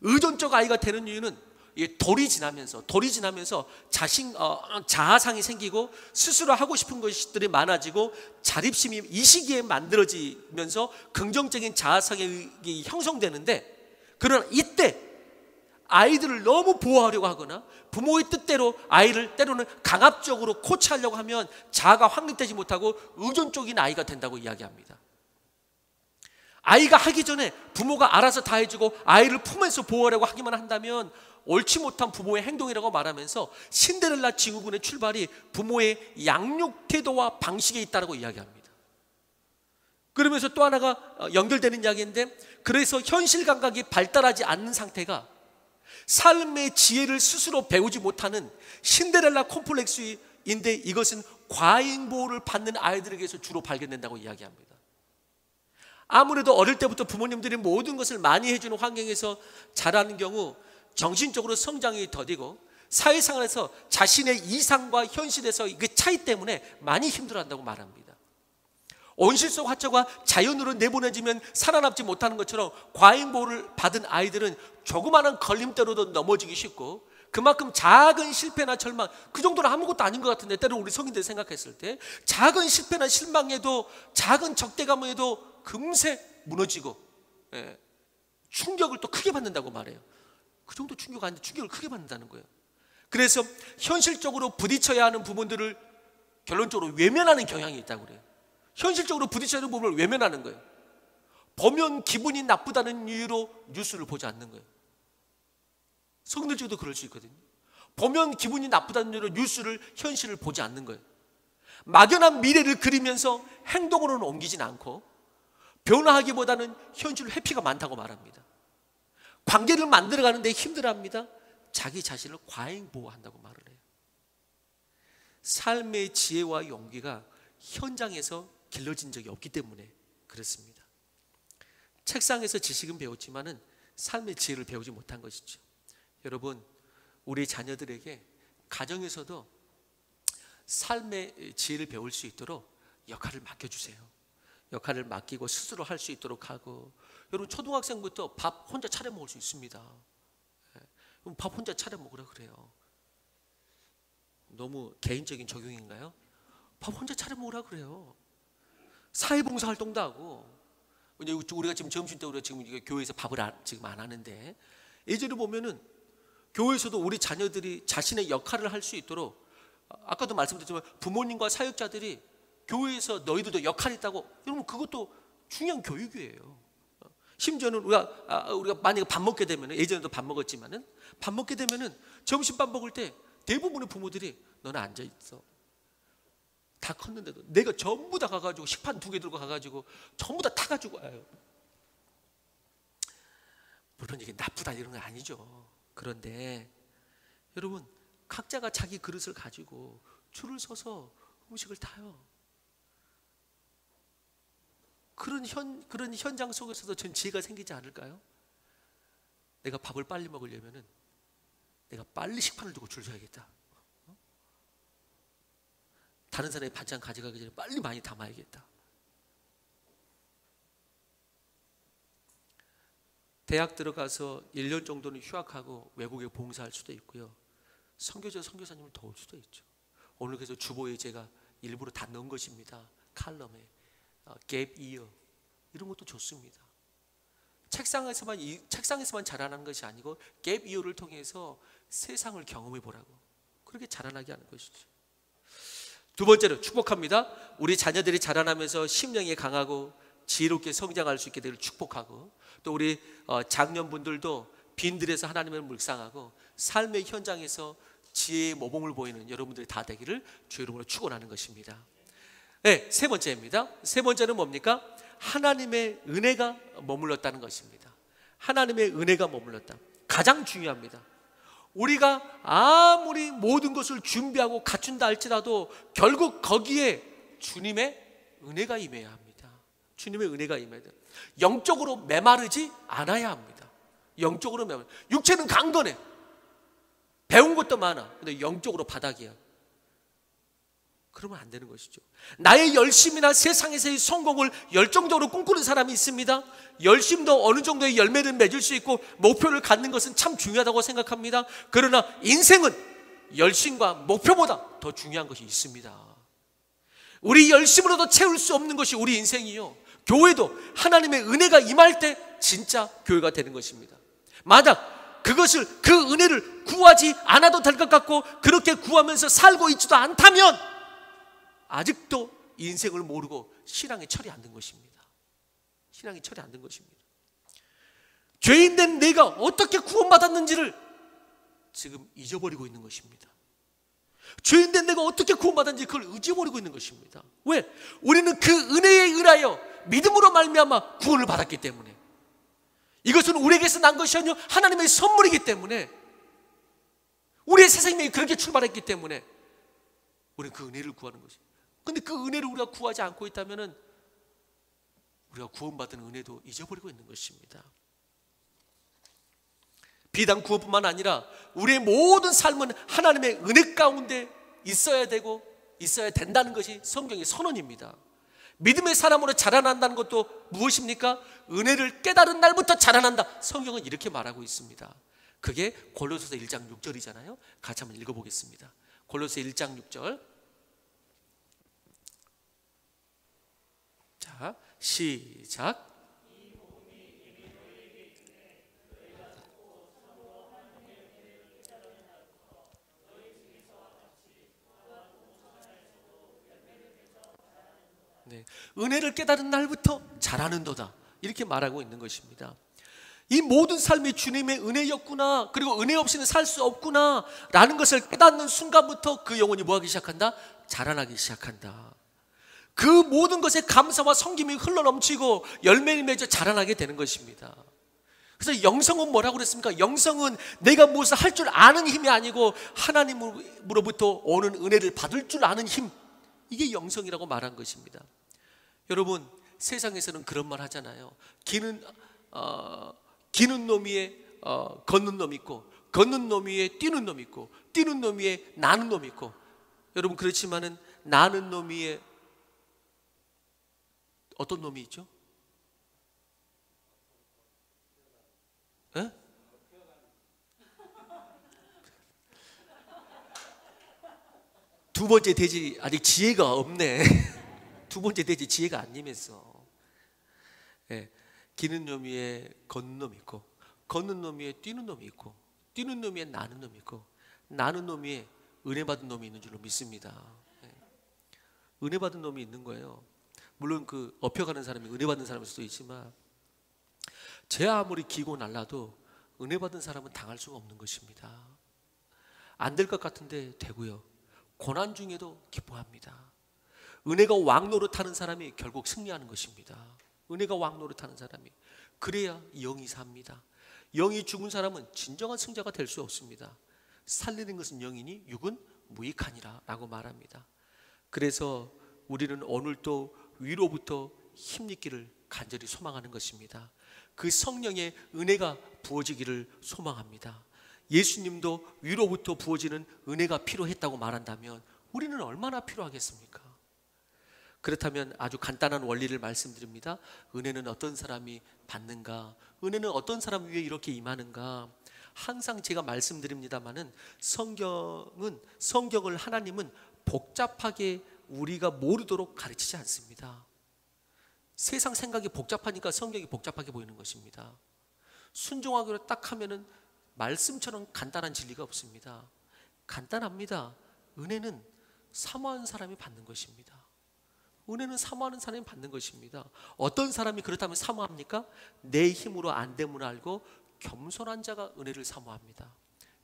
의존적 아이가 되는 이유는 돌이 지나면서 자아상이 생기고 스스로 하고 싶은 것들이 많아지고 자립심이 이 시기에 만들어지면서 긍정적인 자아상이 형성되는데, 그러나 이때 아이들을 너무 보호하려고 하거나 부모의 뜻대로 아이를 때로는 강압적으로 코치하려고 하면 자아가 확립되지 못하고 의존적인 아이가 된다고 이야기합니다. 아이가 하기 전에 부모가 알아서 다 해주고 아이를 품에서 보호하려고 하기만 한다면 옳지 못한 부모의 행동이라고 말하면서, 신데렐라 증후군의 출발이 부모의 양육 태도와 방식에 있다고 이야기합니다. 그러면서 또 하나가 연결되는 이야기인데, 그래서 현실 감각이 발달하지 않는 상태가 삶의 지혜를 스스로 배우지 못하는 신데렐라 콤플렉스인데, 이것은 과잉 보호를 받는 아이들에게서 주로 발견된다고 이야기합니다. 아무래도 어릴 때부터 부모님들이 모든 것을 많이 해주는 환경에서 자라는 경우 정신적으로 성장이 더디고 사회생활에서 자신의 이상과 현실에서 그 차이 때문에 많이 힘들어한다고 말합니다. 온실 속 화초가 자연으로 내보내지면 살아남지 못하는 것처럼 과잉 보호를 받은 아이들은 조그마한 걸림대로도 넘어지기 쉽고, 그만큼 작은 실패나 절망, 그 정도는 아무것도 아닌 것 같은데, 때로 우리 성인들 생각했을 때 작은 실패나 실망에도, 작은 적대감에도 금세 무너지고 충격을 또 크게 받는다고 말해요. 그 정도 충격 아닌데 충격을 크게 받는다는 거예요. 그래서 현실적으로 부딪혀야 하는 부분들을 결론적으로 외면하는 경향이 있다고 그래요. 현실적으로 부딪혀야 하는 부분을 외면하는 거예요. 보면 기분이 나쁘다는 이유로 뉴스를 보지 않는 거예요. 성인들 중에도 그럴 수 있거든요. 보면 기분이 나쁘다는 이유로 뉴스를, 현실을 보지 않는 거예요. 막연한 미래를 그리면서 행동으로는 옮기진 않고 변화하기보다는 현실 회피가 많다고 말합니다. 관계를 만들어가는 데 힘들어합니다. 자기 자신을 과잉 보호한다고 말을 해요. 삶의 지혜와 용기가 현장에서 길러진 적이 없기 때문에 그렇습니다. 책상에서 지식은 배웠지만은 삶의 지혜를 배우지 못한 것이죠. 여러분, 우리 자녀들에게 가정에서도 삶의 지혜를 배울 수 있도록 역할을 맡겨주세요. 역할을 맡기고 스스로 할 수 있도록 하고, 여러분 초등학생부터 밥 혼자 차려 먹을 수 있습니다. 밥 혼자 차려 먹으라 그래요. 너무 개인적인 적용인가요? 밥 혼자 차려 먹으라 그래요. 사회봉사 활동도 하고, 우리가 지금 점심 때 우리가 지금 교회에서 밥을 지금 안 하는데, 예전에 보면은 교회에서도 우리 자녀들이 자신의 역할을 할 수 있도록, 아까도 말씀드렸지만 부모님과 사역자들이 교회에서 너희들도 역할이 있다고, 여러분 그것도 중요한 교육이에요. 심지어는 우리가 만약에 밥 먹게 되면, 예전에도 밥 먹었지만은 밥 먹게 되면은 점심밥 먹을 때 대부분의 부모들이 너는 앉아 있어. 다 컸는데도 내가 전부 다 가가지고 식판 2개 들고 가가지고 전부 다 타가지고 와요. 물론 이게 나쁘다 이런 건 아니죠. 그런데 여러분, 각자가 자기 그릇을 가지고 줄을 서서 음식을 타요. 그런 현장 속에서도 전 지혜가 생기지 않을까요? 내가 밥을 빨리 먹으려면은 내가 빨리 식판을 두고 줄 서야겠다. 다른 사람이 반찬 가져가기 전에 빨리 많이 담아야겠다. 대학 들어가서 1년 정도는 휴학하고 외국에 봉사할 수도 있고요. 선교사님을 도울 수도 있죠. 오늘 그래서 주보에 제가 일부러 다 넣은 것입니다. 칼럼에 갭 이어 이런 것도 좋습니다. 책상에서만 자라나는 것이 아니고 갭 이어를 통해서 세상을 경험해 보라고, 그렇게 자라나게 하는 것이죠. 두 번째로 축복합니다. 우리 자녀들이 자라나면서 심령이 강하고 지혜롭게 성장할 수 있게 되기를 축복하고, 또 우리 장년분들도 빈들에서 하나님을 묵상하고 삶의 현장에서 지혜의 모범을 보이는 여러분들이 다 되기를 주의 이름으로 축원하는 것입니다. 네, 세 번째입니다. 세 번째는 뭡니까? 하나님의 은혜가 머물렀다는 것입니다. 하나님의 은혜가 머물렀다. 가장 중요합니다. 우리가 아무리 모든 것을 준비하고 갖춘다 할지라도 결국 거기에 주님의 은혜가 임해야 합니다. 주님의 은혜가 임해야 돼요. 영적으로 메마르지 않아야 합니다. 영적으로 메마르. 육체는 강건해. 배운 것도 많아. 근데 영적으로 바닥이야. 그러면 안 되는 것이죠. 나의 열심이나 세상에서의 성공을 열정적으로 꿈꾸는 사람이 있습니다. 열심도 어느 정도의 열매를 맺을 수 있고 목표를 갖는 것은 참 중요하다고 생각합니다. 그러나 인생은 열심과 목표보다 더 중요한 것이 있습니다. 우리 열심으로도 채울 수 없는 것이 우리 인생이요, 교회도 하나님의 은혜가 임할 때 진짜 교회가 되는 것입니다. 만약 그 은혜를 구하지 않아도 될 것 같고 그렇게 구하면서 살고 있지도 않다면 아직도 인생을 모르고 신앙이 철이 안 든 것입니다. 신앙이 철이 안 든 것입니다. 죄인된 내가 어떻게 구원받았는지를 지금 잊어버리고 있는 것입니다. 죄인된 내가 어떻게 구원받았는지 그걸 잊어버리고 있는 것입니다. 왜? 우리는 그 은혜에 의하여 믿음으로 말미암아 구원을 받았기 때문에, 이것은 우리에게서 난 것이 아니요 하나님의 선물이기 때문에, 우리의 새 생명이 그렇게 출발했기 때문에 우리는 그 은혜를 구하는 것입니다. 근데 그 은혜를 우리가 구하지 않고 있다면 우리가 구원받은 은혜도 잊어버리고 있는 것입니다. 비단 구원뿐만 아니라 우리의 모든 삶은 하나님의 은혜 가운데 있어야 되고 있어야 된다는 것이 성경의 선언입니다. 믿음의 사람으로 자라난다는 것도 무엇입니까? 은혜를 깨달은 날부터 자라난다. 성경은 이렇게 말하고 있습니다. 그게 골로새서 1장 6절이잖아요. 같이 한번 읽어보겠습니다. 골로새 1장 6절. 자, 시작. 네, 은혜를 깨달은 날부터 자라는도다, 이렇게 말하고 있는 것입니다. 이 모든 삶이 주님의 은혜였구나, 그리고 은혜 없이는 살 수 없구나 라는 것을 깨닫는 순간부터 그 영혼이 뭐하기 시작한다? 자라나기 시작한다. 그 모든 것에 감사와 섬김이 흘러넘치고 열매를 맺어 자라나게 되는 것입니다. 그래서 영성은 뭐라고 그랬습니까? 영성은 내가 무엇을 할 줄 아는 힘이 아니고 하나님으로부터 오는 은혜를 받을 줄 아는 힘, 이게 영성이라고 말한 것입니다. 여러분, 세상에서는 그런 말 하잖아요. 기는 놈 위에 걷는 놈이 있고, 걷는 놈 위에 뛰는 놈이 있고, 뛰는 놈 위에 나는 놈이 있고. 여러분, 그렇지만은 나는 놈 위에 어떤 놈이 있죠? 에? 두 번째 돼지 아직 지혜가 없네. 두 번째 돼지 지혜가 안 임했어. 예, 기는 놈 위에 걷는 놈이 있고, 걷는 놈 위에 뛰는 놈이 있고, 뛰는 놈 위에 나는 놈이 있고, 나는 놈 위에 은혜 받은 놈이 있는 줄로 믿습니다. 예, 은혜 받은 놈이 있는 거예요. 물론 그 업혀가는 사람이 은혜 받는 사람일 수도 있지만, 제 아무리 기고 날라도 은혜 받은 사람은 당할 수가 없는 것입니다. 안 될 것 같은데 되고요, 고난 중에도 기뻐합니다. 은혜가 왕노릇하는 사람이 결국 승리하는 것입니다. 은혜가 왕노릇하는 사람이, 그래야 영이 삽니다. 영이 죽은 사람은 진정한 승자가 될 수 없습니다. 살리는 것은 영이니 육은 무익하니라 라고 말합니다. 그래서 우리는 오늘도 위로부터 힘입기를 간절히 소망하는 것입니다. 그 성령의 은혜가 부어지기를 소망합니다. 예수님도 위로부터 부어지는 은혜가 필요했다고 말한다면 우리는 얼마나 필요하겠습니까? 그렇다면 아주 간단한 원리를 말씀드립니다. 은혜는 어떤 사람이 받는가? 은혜는 어떤 사람 위에 이렇게 임하는가? 항상 제가 말씀드립니다마는 성경을 하나님은 복잡하게 우리가 모르도록 가르치지 않습니다. 세상 생각이 복잡하니까 성경이 복잡하게 보이는 것입니다. 순종하기로 딱 하면은 말씀처럼 간단한 진리가 없습니다. 간단합니다. 은혜는 사모하는 사람이 받는 것입니다. 은혜는 사모하는 사람이 받는 것입니다. 어떤 사람이 그렇다면 사모합니까? 내 힘으로 안 됨을 알고 겸손한 자가 은혜를 사모합니다.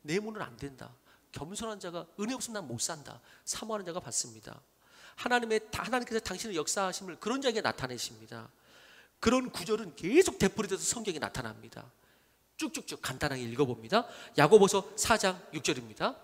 내 힘으로는 안 된다. 겸손한 자가 은혜 없으면 난 못 산다. 사모하는 자가 받습니다. 하나님께서 당신의 역사하심을 그런 자에게 나타내십니다. 그런 구절은 계속 되풀이돼서 성경에 나타납니다. 쭉쭉쭉 간단하게 읽어봅니다. 야고보서 4장 6절입니다.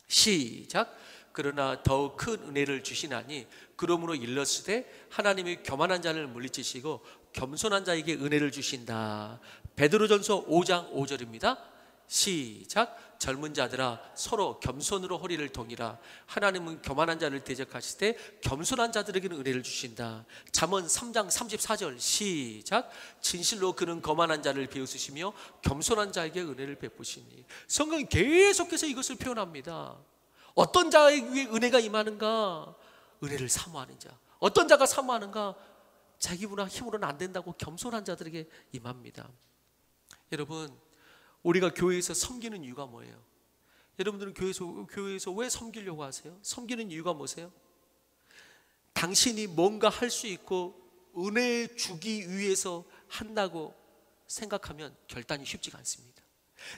시작. 그러나 더욱 큰 은혜를 주시나니 그러므로 일렀으되 하나님이 교만한 자를 물리치시고 겸손한 자에게 은혜를 주신다. 베드로전서 5장 5절입니다. 시작. 젊은 자들아 서로 겸손으로 허리를 동이라. 하나님은 교만한 자를 대적하실 때 겸손한 자들에게는 은혜를 주신다. 잠언 3장 34절 시작. 진실로 그는 거만한 자를 비웃으시며 겸손한 자에게 은혜를 베푸시니. 성경이 계속해서 이것을 표현합니다. 어떤 자에게 은혜가 임하는가? 은혜를 사모하는 자. 어떤 자가 사모하는가? 자기보다 힘으로는 안 된다고 겸손한 자들에게 임합니다. 여러분, 우리가 교회에서 섬기는 이유가 뭐예요? 여러분들은 교회에서 왜 섬기려고 하세요? 섬기는 이유가 뭐세요? 당신이 뭔가 할 수 있고 은혜 주기 위해서 한다고 생각하면 결단이 쉽지가 않습니다.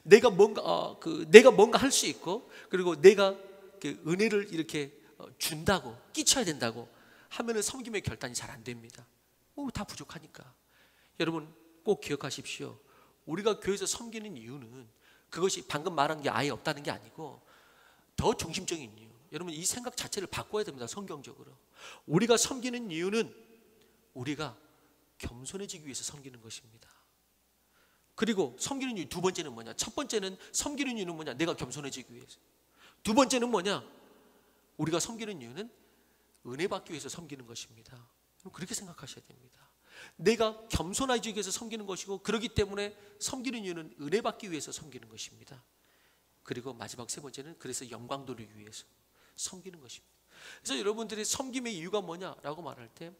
내가 뭔가 할 수 있고 그리고 내가 은혜를 이렇게 준다고 끼쳐야 된다고 하면은 섬김의 결단이 잘 안 됩니다. 다 부족하니까. 여러분 꼭 기억하십시오. 우리가 교회에서 섬기는 이유는 그것이 방금 말한 게 아예 없다는 게 아니고 더 중심적인 이유. 여러분 이 생각 자체를 바꿔야 됩니다. 성경적으로. 우리가 섬기는 이유는 우리가 겸손해지기 위해서 섬기는 것입니다. 그리고 섬기는 이유 두 번째는 뭐냐? 첫 번째는 섬기는 이유는 뭐냐? 내가 겸손해지기 위해서. 두 번째는 뭐냐? 우리가 섬기는 이유는 은혜 받기 위해서 섬기는 것입니다. 그렇게 생각하셔야 됩니다. 내가 겸손해지기 위해서 섬기는 것이고 그렇기 때문에 섬기는 이유는 은혜 받기 위해서 섬기는 것입니다. 그리고 마지막 세 번째는 그래서 영광 돌리기 위해서 섬기는 것입니다. 그래서 여러분들이 섬김의 이유가 뭐냐라고 말할 때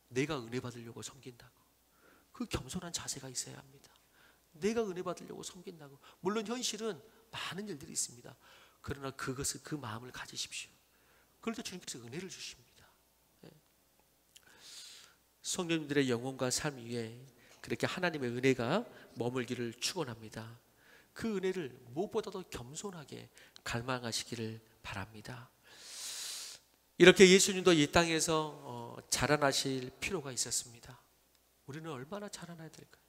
내가 은혜 받으려고 섬긴다고. 그 겸손한 자세가 있어야 합니다. 내가 은혜 받으려고 섬긴다고. 물론 현실은 많은 일들이 있습니다. 그러나 그것을 그 마음을 가지십시오. 그럴 때 주님께서 은혜를 주십니다. 성도님들의 영혼과 삶 위에 그렇게 하나님의 은혜가 머물기를 축원합니다. 그 은혜를 무엇보다도 겸손하게 갈망하시기를 바랍니다. 이렇게 예수님도 이 땅에서 자라나실 필요가 있었습니다. 우리는 얼마나 자라나야 될까요?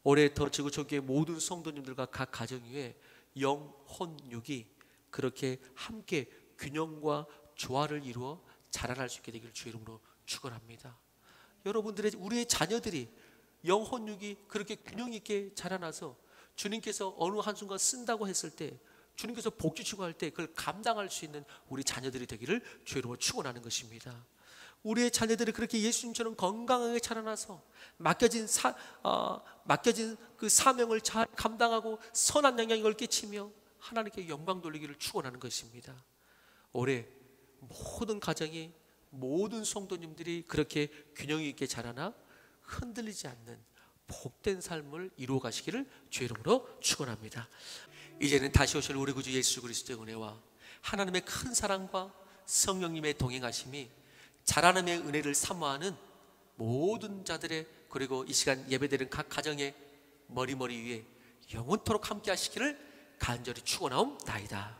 올해 더 지구촌교회 모든 성도님들과 각 가정 위에 영혼육이 그렇게 함께 균형과 조화를 이루어 자라날 수 있게 되기를 주 이름으로 축원합니다. 여러분들의 우리의 자녀들이 영혼육이 그렇게 균형 있게 자라나서 주님께서 어느 한순간 쓴다고 했을 때 주님께서 복 주시고 할 때 그걸 감당할 수 있는 우리 자녀들이 되기를 주 이름으로 축원하는 것입니다. 우리의 자녀들이 그렇게 예수님처럼 건강하게 자라나서 맡겨진 그 사명을 잘 감당하고 선한 영향력을 끼치며 하나님께 영광 돌리기를 축원하는 것입니다. 올해 모든 가정이 모든 성도님들이 그렇게 균형 있게 자라나 흔들리지 않는 복된 삶을 이루어 가시기를 주의 이름으로 축원합니다. 이제는 다시 오실 우리 구주 예수 그리스도의 은혜와 하나님의 큰 사랑과 성령님의 동행하심이 자라남의 은혜를 사모하는 모든 자들의 그리고 이 시간 예배드리는 각 가정의 머리 위에 영원토록 함께 하시기를 간절히 축원하옵나이다.